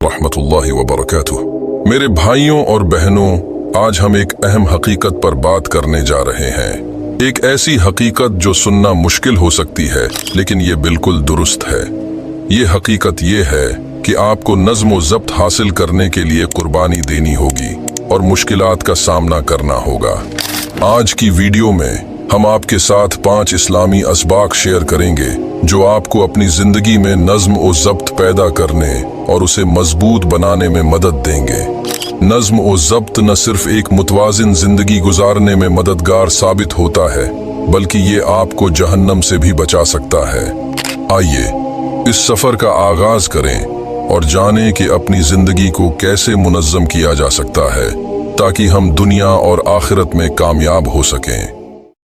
रहमतुल्लाहि व बरकातुहू। मेरे भाइयों और बहनों, आज हम एक अहम हकीकत पर बात करने जा रहे हैं। एक ऐसी हकीकत जो सुनना मुश्किल हो सकती है, लेकिन ये बिल्कुल दुरुस्त है। ये हकीकत ये है कि आपको नज़्म व ज़ब्त हासिल करने के लिए कुर्बानी देनी होगी और मुश्किलात का सामना करना होगा। आज की वीडियो में हम आपके साथ 5 इस्लामी असबाक शेयर करेंगे जो आपको अपनी जिंदगी में नज़्म व ज़ब्त पैदा करने और उसे मजबूत बनाने में मदद देंगे। नज़्म व ज़ब्त न सिर्फ एक मुतवाज़िन जिंदगी गुजारने में मददगार साबित होता है, बल्कि ये आपको जहन्नम से भी बचा सकता है। आइए इस सफ़र का आगाज करें और जानें कि अपनी जिंदगी को कैसे मुनज़्ज़म किया जा सकता है ताकि हम दुनिया और आखिरत में कामयाब हो सकें।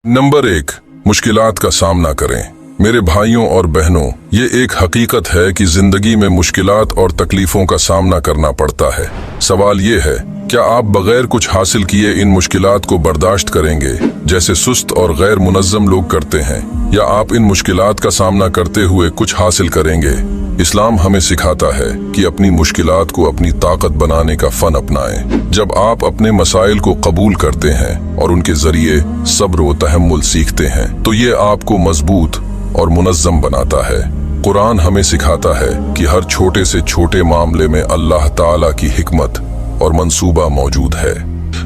नंबर 1, मुश्किलात का सामना करें। मेरे भाइयों और बहनों, ये एक हकीकत है कि जिंदगी में मुश्किलात और तकलीफों का सामना करना पड़ता है। सवाल ये है, क्या आप बगैर कुछ हासिल किए इन मुश्किलात को बर्दाश्त करेंगे, जैसे सुस्त और गैर मुनज़्ज़म लोग करते हैं, या आप इन मुश्किलात का सामना करते हुए कुछ हासिल करेंगे? इस्लाम हमें सिखाता है कि अपनी मुश्किलात को अपनी ताकत बनाने का फन अपनाएं। जब आप अपने मसाइल को कबूल करते हैं और उनके जरिए सब्र व तहम्मुल सीखते हैं, तो ये आपको मजबूत और मुनज़्ज़म बनाता है। कुरान हमें सिखाता है कि हर छोटे से छोटे मामले में अल्लाह ताला की हिकमत और मंसूबा मौजूद है।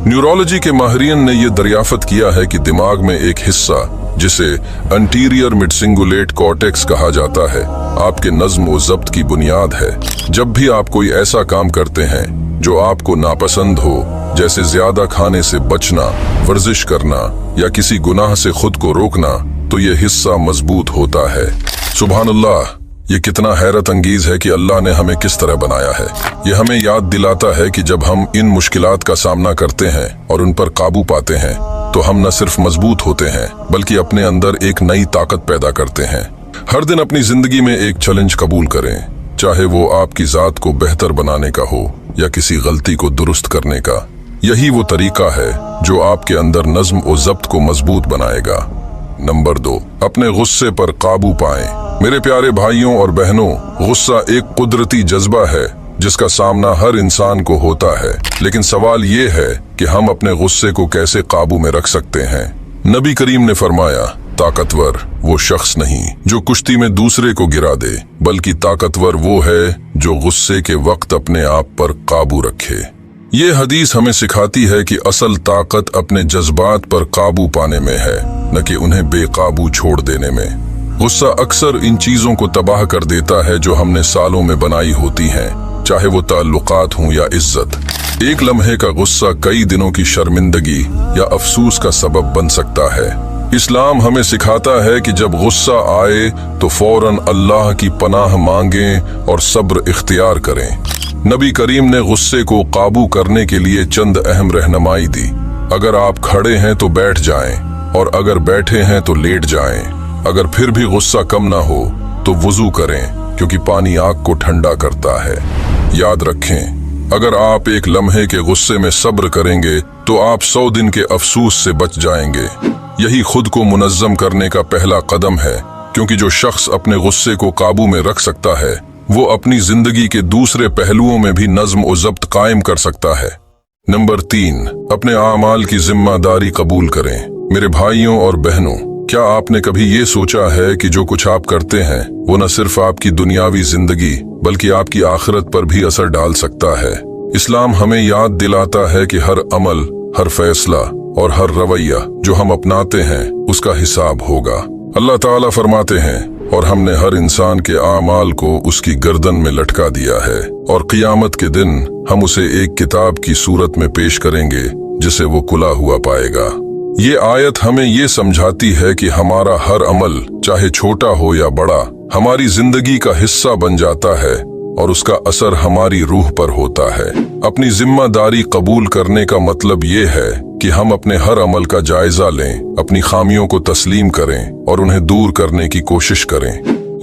न्यूरोलॉजी के माहिरीन ने यह दरियाफ्त किया है कि दिमाग में एक हिस्सा, जिसे एंटीरियर मिडसिंगुलेट कॉर्टेक्स कहा जाता है, आपके नज़्म व ज़ब्त की बुनियाद है। जब भी आप कोई ऐसा काम करते हैं जो आपको नापसंद हो, जैसे ज्यादा खाने से बचना, वर्जिश करना या किसी गुनाह से खुद को रोकना, तो ये हिस्सा मजबूत होता है। सुभान अल्लाह, ये कितना हैरत अंगीज है कि अल्लाह ने हमें किस तरह बनाया है। ये हमें याद दिलाता है कि जब हम इन मुश्किलात का सामना करते हैं और उन पर काबू पाते हैं, तो हम न सिर्फ मजबूत होते हैं, बल्कि अपने अंदर एक नई ताकत पैदा करते हैं। हर दिन अपनी जिंदगी में एक चैलेंज कबूल करें, चाहे वो आपकी जात को बेहतर बनाने का हो या किसी गलती को दुरुस्त करने का। यही वो तरीका है जो आपके अंदर नज़्म व ज़ब्त को मजबूत बनाएगा। नंबर 2, अपने गुस्से पर काबू पाएं। मेरे प्यारे भाइयों और बहनों, गुस्सा एक कुदरती जज्बा है जिसका सामना हर इंसान को होता है, लेकिन सवाल ये है कि हम अपने गुस्से को कैसे काबू में रख सकते हैं। नबी करीम ने फरमाया, ताकतवर वो शख्स नहीं जो कुश्ती में दूसरे को गिरा दे, बल्कि ताकतवर वो है जो गुस्से के वक्त अपने आप पर काबू रखे। ये हदीस हमें सिखाती है कि असल ताकत अपने जज्बात पर काबू पाने में है, न कि उन्हें बेकाबू छोड़ देने में। गुस्सा अक्सर इन चीजों को तबाह कर देता है जो हमने सालों में बनाई होती हैं, चाहे वो ताल्लुकात हों या इज्जत। एक लम्हे का गुस्सा कई दिनों की शर्मिंदगी या अफसोस का सबब बन सकता है। इस्लाम हमें सिखाता है कि जब गुस्सा आए तो फौरन अल्लाह की पनाह मांगें और सब्र इख्तियार करें। नबी करीम ने गुस्से को काबू करने के लिए चंद अहम रहनुमाई दी। अगर आप खड़े हैं तो बैठ जाएं, और अगर बैठे हैं तो लेट जाएं। अगर फिर भी गुस्सा कम ना हो तो वुजू करें, क्योंकि पानी आग को ठंडा करता है। याद रखें, अगर आप एक लम्हे के गुस्से में सब्र करेंगे तो आप 100 दिन के अफसोस से बच जाएंगे। यही खुद को मुनज़्ज़म करने का पहला कदम है, क्योंकि जो शख्स अपने गुस्से को काबू में रख सकता है, वो अपनी जिंदगी के दूसरे पहलुओं में भी नज़्म व ज़ब्त कायम कर सकता है। नंबर 3, अपने आमाल की जिम्मेदारी कबूल करें। मेरे भाइयों और बहनों, क्या आपने कभी ये सोचा है कि जो कुछ आप करते हैं वो न सिर्फ आपकी दुनियावी जिंदगी बल्कि आपकी आखिरत पर भी असर डाल सकता है। इस्लाम हमें याद दिलाता है कि हर अमल, हर फैसला और हर रवैया जो हम अपनाते हैं उसका हिसाब होगा। अल्लाह ताला फरमाते हैं, और हमने हर इंसान के आमाल को उसकी गर्दन में लटका दिया है, और क़ियामत के दिन हम उसे एक किताब की सूरत में पेश करेंगे जिसे वो खुला हुआ पाएगा। ये आयत हमें ये समझाती है कि हमारा हर अमल, चाहे छोटा हो या बड़ा, हमारी जिंदगी का हिस्सा बन जाता है और उसका असर हमारी रूह पर होता है। अपनी जिम्मेदारी कबूल करने का मतलब ये है कि हम अपने हर अमल का जायजा लें, अपनी खामियों को तस्लीम करें और उन्हें दूर करने की कोशिश करें।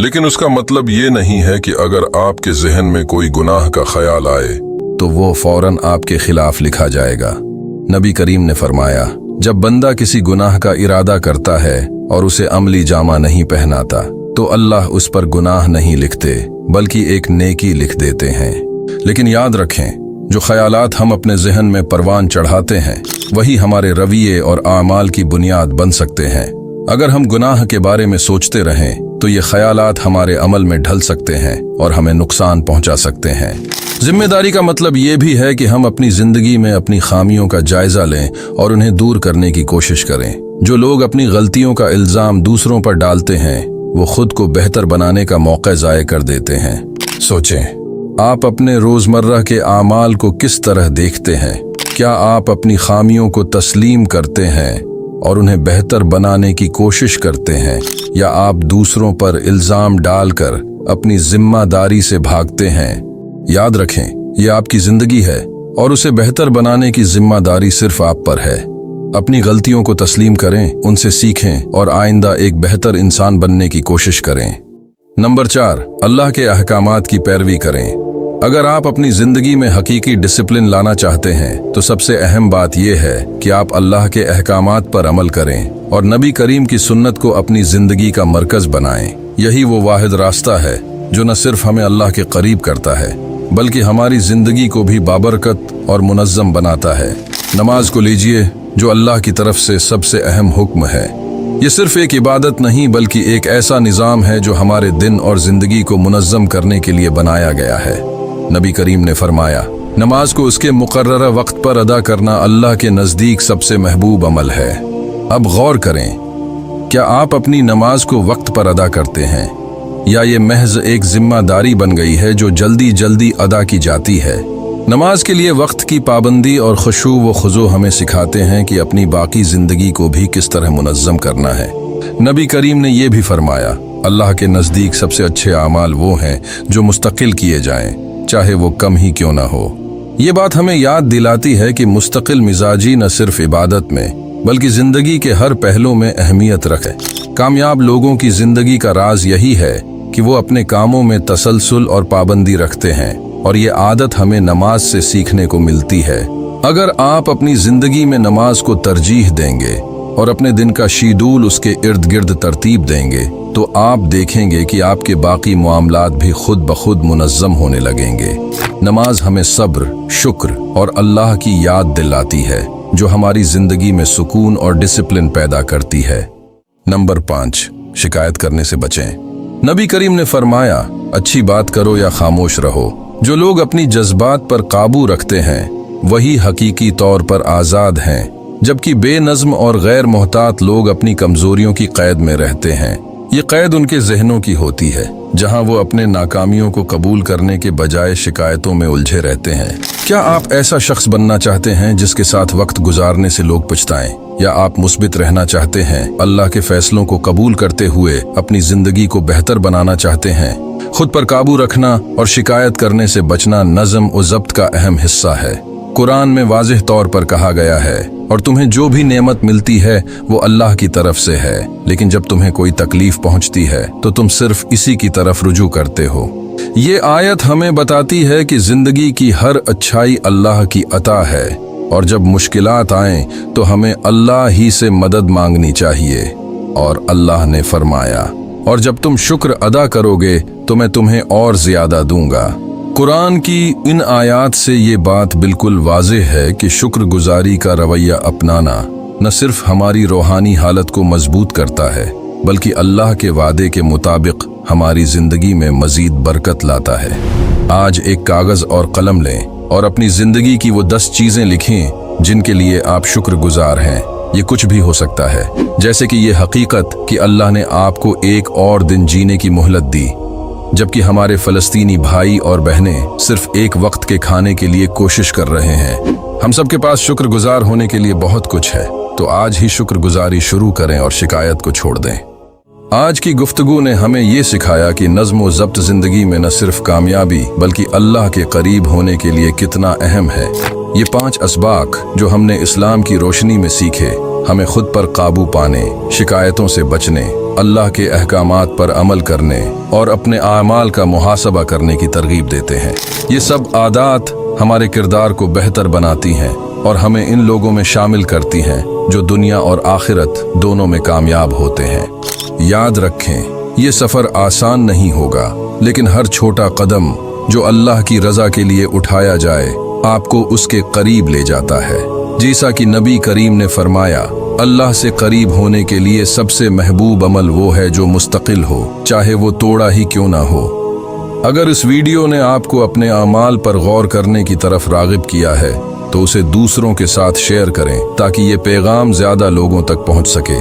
लेकिन उसका मतलब ये नहीं है कि अगर आपके जहन में कोई गुनाह का ख्याल आए तो वो फौरन आपके खिलाफ लिखा जाएगा। नबी करीम ने फरमाया, जब बंदा किसी गुनाह का इरादा करता है और उसे अमली जामा नहीं पहनाता, तो अल्लाह उस पर गुनाह नहीं लिखते बल्कि एक नेकी लिख देते हैं। लेकिन याद रखें, जो ख्यालात हम अपने जहन में परवान चढ़ाते हैं वही हमारे रवैये और आमाल की बुनियाद बन सकते हैं। अगर हम गुनाह के बारे में सोचते रहें तो ये ख्यालात हमारे अमल में ढल सकते हैं और हमें नुकसान पहुंचा सकते हैं। जिम्मेदारी का मतलब ये भी है कि हम अपनी जिंदगी में अपनी खामियों का जायजा लें और उन्हें दूर करने की कोशिश करें। जो लोग अपनी गलतियों का इल्जाम दूसरों पर डालते हैं वो खुद को बेहतर बनाने का मौका ज़ाया कर देते हैं। सोचें, आप अपने रोजमर्रा के आमाल को किस तरह देखते हैं? क्या आप अपनी खामियों को तस्लीम करते हैं और उन्हें बेहतर बनाने की कोशिश करते हैं, या आप दूसरों पर इल्जाम डालकर अपनी जिम्मेदारी से भागते हैं? याद रखें, ये आपकी जिंदगी है और उसे बेहतर बनाने की जिम्मेदारी सिर्फ आप पर है। अपनी गलतियों को तस्लीम करें, उनसे सीखें और आइंदा एक बेहतर इंसान बनने की कोशिश करें। नंबर 4, अल्लाह के अहकामात की पैरवी करें। अगर आप अपनी जिंदगी में हकीकी डिसिप्लिन लाना चाहते हैं तो सबसे अहम बात यह है कि आप अल्लाह के अहकामात पर अमल करें और नबी करीम की सुन्नत को अपनी जिंदगी का मरकज बनाएं। यही वो वाहिद रास्ता है जो न सिर्फ हमें अल्लाह के करीब करता है बल्कि हमारी जिंदगी को भी बाबरकत और मुनज़्ज़म बनाता है। नमाज को लीजिए, जो अल्लाह की तरफ से सबसे अहम हुक्म है। ये सिर्फ एक इबादत नहीं बल्कि एक ऐसा निज़ाम है जो हमारे दिन और जिंदगी को मुनज़्ज़म करने के लिए बनाया गया है। नबी करीम ने फरमाया, नमाज को उसके मुकर्ररा वक्त पर अदा करना अल्लाह के नज़दीक सबसे महबूब अमल है। अब गौर करें, क्या आप अपनी नमाज को वक्त पर अदा करते हैं या ये महज एक जिम्मेदारी बन गई है जो जल्दी जल्दी अदा की जाती है? नमाज के लिए वक्त की पाबंदी और खुशू व खुजू हमें सिखाते हैं कि अपनी बाकी जिंदगी को भी किस तरह मुनज़्ज़म करना है। नबी करीम ने यह भी फरमाया, अल्लाह के नज़दीक सबसे अच्छे आमाल वो हैं जो मुस्तकिल किए जाएं, चाहे वो कम ही क्यों ना हो। ये बात हमें याद दिलाती है कि मुस्तकिल मिजाजी न सिर्फ इबादत में बल्कि जिंदगी के हर पहलू में अहमियत रखे। कामयाब लोगों की जिंदगी का राज यही है कि वो अपने कामों में तसलसल और पाबंदी रखते हैं, और ये आदत हमें नमाज से सीखने को मिलती है। अगर आप अपनी जिंदगी में नमाज को तरजीह देंगे और अपने दिन का शेड्यूल उसके इर्द गिर्द तरतीब देंगे तो आप देखेंगे कि आपके बाकी मामलात भी खुद ब खुद मुनज़्ज़म होने लगेंगे। नमाज हमें सब्र, शुक्र और अल्लाह की याद दिलाती है जो हमारी जिंदगी में सुकून और डिसिप्लिन पैदा करती है। नंबर 5, शिकायत करने से बचें। नबी करीम ने फरमाया, अच्छी बात करो या खामोश रहो। जो लोग अपनी जज्बात पर काबू रखते हैं वही हकीकी तौर पर आज़ाद हैं, जबकि बेनज़्म और गैर मोहतात लोग अपनी कमजोरियों की कैद में रहते हैं। ये कैद उनके जहनों की होती है जहां वो अपने नाकामियों को कबूल करने के बजाय शिकायतों में उलझे रहते हैं। क्या आप ऐसा शख्स बनना चाहते हैं जिसके साथ वक्त गुजारने से लोग पछताएं, या आप मुस्बित रहना चाहते हैं, अल्लाह के फैसलों को कबूल करते हुए अपनी जिंदगी को बेहतर बनाना चाहते हैं? खुद पर काबू रखना और शिकायत करने से बचना नज़्म और ज़ब्त का अहम हिस्सा है। कुरान में वाज़ेह तौर पर कहा गया है, और तुम्हें जो भी नेमत मिलती है वो अल्लाह की तरफ से है, लेकिन जब तुम्हें कोई तकलीफ पहुंचती है तो तुम सिर्फ इसी की तरफ रुजू करते हो। ये आयत हमें बताती है कि जिंदगी की हर अच्छाई अल्लाह की अता है, और जब मुश्किलात आएं तो हमें अल्लाह ही से मदद मांगनी चाहिए। और अल्लाह ने फरमाया, और जब तुम शुक्र अदा करोगे तो मैं तुम्हें और ज्यादा दूंगा। कुरान की इन आयात से ये बात बिल्कुल वाज़ेह है कि शुक्रगुजारी का रवैया अपनाना न सिर्फ हमारी रूहानी हालत को मजबूत करता है बल्कि अल्लाह के वादे के मुताबिक हमारी जिंदगी में मजीद बरकत लाता है। आज एक कागज और कलम लें और अपनी जिंदगी की वो 10 चीजें लिखें जिनके लिए आप शुक्रगुजार हैं। ये कुछ भी हो सकता है, जैसे कि ये हकीकत कि अल्लाह ने आपको एक और दिन जीने की मोहलत दी, जबकि हमारे फलस्तीनी भाई और बहनें सिर्फ एक वक्त के खाने के लिए कोशिश कर रहे हैं। हम सबके पास शुक्रगुजार होने के लिए बहुत कुछ है, तो आज ही शुक्रगुजारी शुरू करें और शिकायत को छोड़ दें। आज की गुफ्तगू ने हमें ये सिखाया कि नज़्म व ज़ब्त जिंदगी में न सिर्फ कामयाबी बल्कि अल्लाह के करीब होने के लिए कितना अहम है। ये 5 असबाक जो हमने इस्लाम की रोशनी में सीखे हमें खुद पर काबू पाने, शिकायतों से बचने, अल्लाह के अहकामात पर अमल करने और अपने आमाल का मुहासबा करने की तरगीब देते हैं। ये सब आदात हमारे किरदार को बेहतर बनाती हैं और हमें इन लोगों में शामिल करती हैं जो दुनिया और आखिरत दोनों में कामयाब होते हैं। याद रखें, ये सफ़र आसान नहीं होगा, लेकिन हर छोटा कदम जो अल्लाह की रजा के लिए उठाया जाए आपको उसके करीब ले जाता है। जैसा कि नबी करीम ने फरमाया, अल्लाह से करीब होने के लिए सबसे महबूब अमल वो है जो मुस्तकिल हो, चाहे वो तोड़ा ही क्यों ना हो। अगर इस वीडियो ने आपको अपने अमाल पर गौर करने की तरफ रागिब किया है तो उसे दूसरों के साथ शेयर करें ताकि ये पैगाम ज्यादा लोगों तक पहुंच सके।